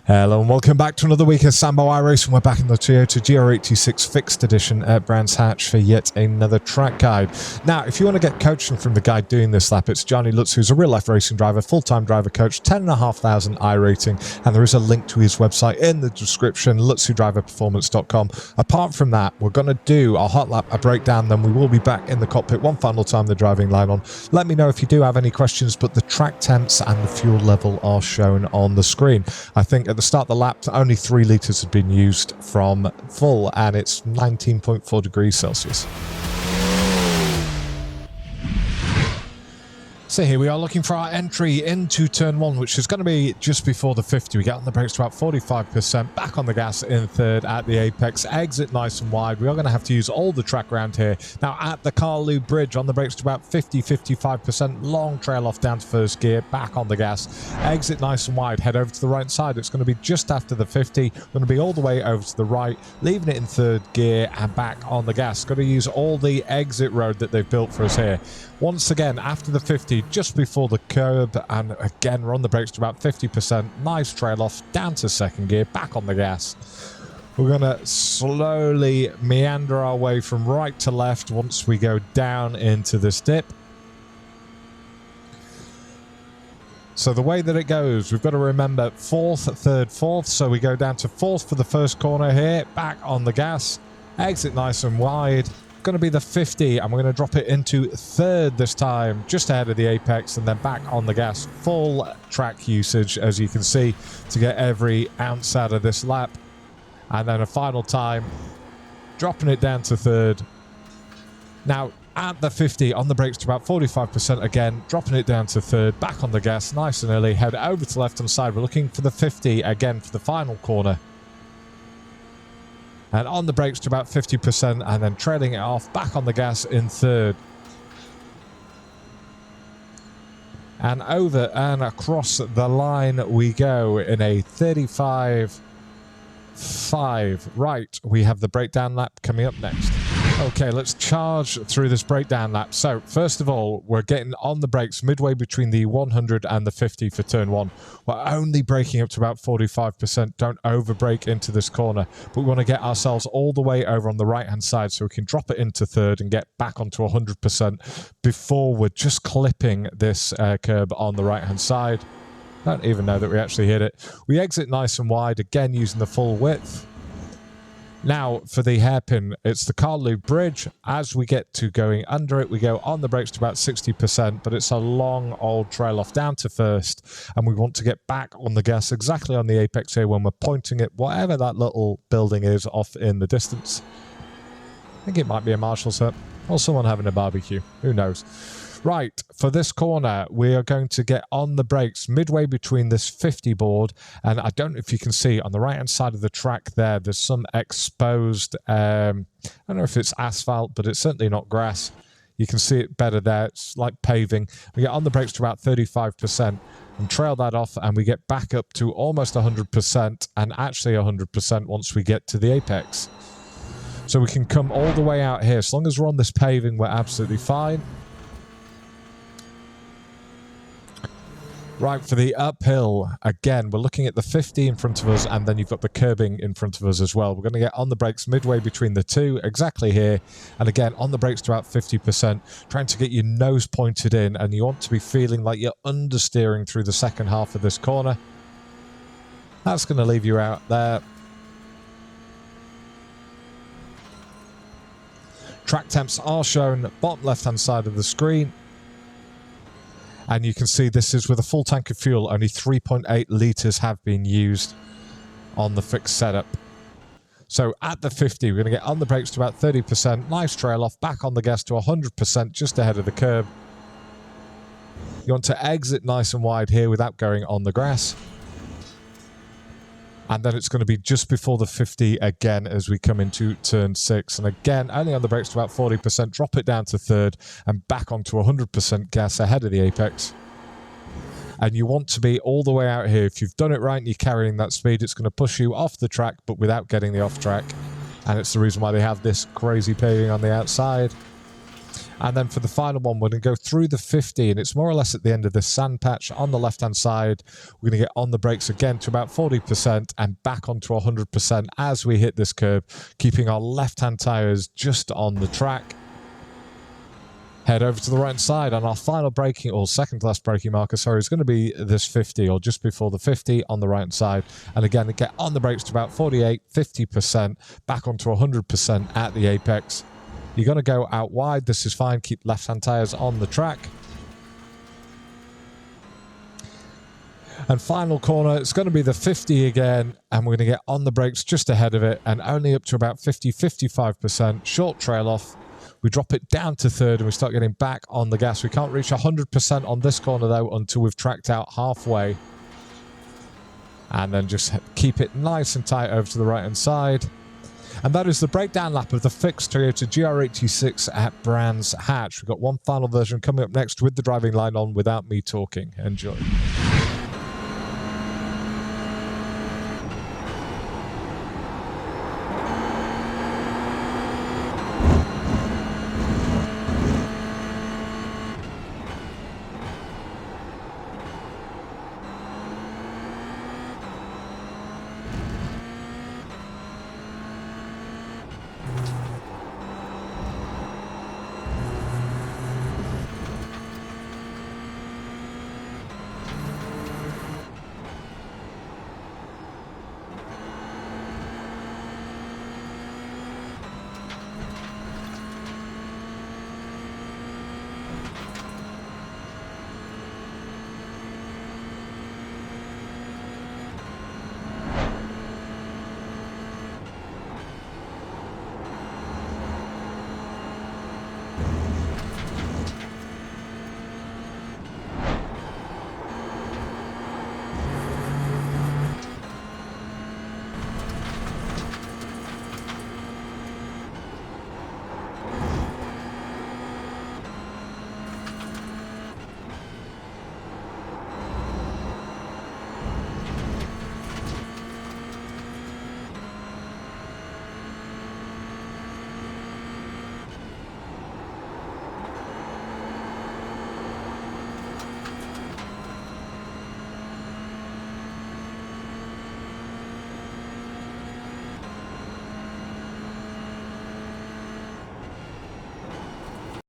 Hello and welcome back to another week of Sambo iRacing. We're back in the Toyota GR86 Fixed Edition at Brands Hatch for yet another track guide. Now, if you want to get coaching from the guy doing this lap, it's Gianni Lutzu, who's a real-life racing driver, full-time driver coach, 10,500 iRating, and there is a link to his website in the description, lutzudriverperformance.com. Apart from that, we're going to do a hot lap, a breakdown, then we will be back in the cockpit one final time the driving line on. Let me know if you do have any questions, but the track temps and the fuel level are shown on the screen. I think at the start of the lap, only 3 litres had been used from full, and it's 19.4 degrees Celsius. So here we are looking for our entry into turn 1, which is going to be just before the 50. We get on the brakes to about 45%, back on the gas in third at the apex, exit nice and wide. We are going to have to use all the track around here. Now at the Carlu Bridge, on the brakes to about 50-55%, long trail off down to first gear, back on the gas, exit nice and wide, head over to the right side. It's going to be just after the 50, going to be all the way over to the right, leaving it in third gear and back on the gas. Going to use all the exit road that they've built for us here. Once again, after the 50, just before the curb, and again, we're on the brakes to about 50%. Nice trail off, down to second gear, back on the gas. We're going to slowly meander our way from right to left once we go down into this dip. So the way that it goes, we've got to remember 4th, 3rd, 4th. So we go down to 4th for the first corner here, back on the gas, exit nice and wide. Going to be the 50, and we're going to drop it into 3rd this time, just ahead of the apex, and then back on the gas. Full track usage, as you can see, to get every ounce out of this lap. And then a final time, dropping it down to 3rd. Now, at the 50, on the brakes to about 45% again, dropping it down to 3rd, back on the gas, nice and early, head over to the left-hand side. We're looking for the 50 again for the final corner. And on the brakes to about 50%, and then trailing it off, back on the gas in 3rd. And over and across the line we go in a 35.5. Right, we have the breakdown lap coming up next. Okay, let's charge through this breakdown lap. So, first of all, we're getting on the brakes midway between the 100 and the 50 for turn 1. We're only braking up to about 45%. Don't over-brake into this corner. But we want to get ourselves all the way over on the right-hand side so we can drop it into 3rd and get back onto 100% before we're just clipping this curb on the right-hand side. Don't even know that we actually hit it. We exit nice and wide, again using the full width. Now, for the hairpin, it's the Carlu Bridge. As we get to going under it, we go on the brakes to about 60%, but it's a long old trail off down to 1st, and we want to get back on the gas exactly on the apex here when we're pointing at whatever that little building is off in the distance. I think it might be a marshal's hut, or someone having a barbecue. Who knows? Right, for this corner, we are going to get on the brakes midway between this 50 board, and I don't know if you can see on the right-hand side of the track there, there's some exposed, I don't know if it's asphalt, but it's certainly not grass. You can see it better there. It's like paving. We get on the brakes to about 35% and trail that off, and we get back up to almost 100% and actually 100% once we get to the apex. So we can come all the way out here. As long as we're on this paving, we're absolutely fine. Right, for the uphill, again, we're looking at the 50 in front of us, and then you've got the curbing in front of us as well. We're going to get on the brakes midway between the two, exactly here. And again, on the brakes to about 50%, trying to get your nose pointed in, and you want to be feeling like you're understeering through the second half of this corner. That's going to leave you out there. Track temps are shown bottom left-hand side of the screen. And you can see this is with a full tank of fuel. Only 3.8 litres have been used on the fixed setup. So at the 50, we're going to get on the brakes to about 30%. Nice trail off, back on the gas to 100%, just ahead of the curb. You want to exit nice and wide here without going on the grass. And then it's going to be just before the 50 again as we come into turn 6. And again, only on the brakes to about 40%. Drop it down to 3rd and back onto 100% gas ahead of the apex. And you want to be all the way out here. If you've done it right and you're carrying that speed, it's going to push you off the track, but without getting the off track. And it's the reason why they have this crazy paving on the outside. And then for the final one, we're going to go through the 50, and it's more or less at the end of this sand patch on the left-hand side. We're going to get on the brakes again to about 40% and back onto 100% as we hit this curb, keeping our left-hand tyres just on the track. Head over to the right side, and our final braking, or second to last braking marker, sorry, is going to be this 50, or just before the 50 on the right side. And again, get on the brakes to about 48, 50%, back onto 100% at the apex. You're going to go out wide. This is fine. Keep left-hand tyres on the track. And final corner, it's going to be the 50 again, and we're going to get on the brakes just ahead of it, and only up to about 50, 55%, short trail off. We drop it down to third and we start getting back on the gas. We can't reach 100% on this corner though until we've tracked out halfway. And then just keep it nice and tight over to the right hand side. And that is the breakdown lap of the fixed Toyota GR86 at Brands Hatch. We've got one final version coming up next with the driving line on without me talking. Enjoy.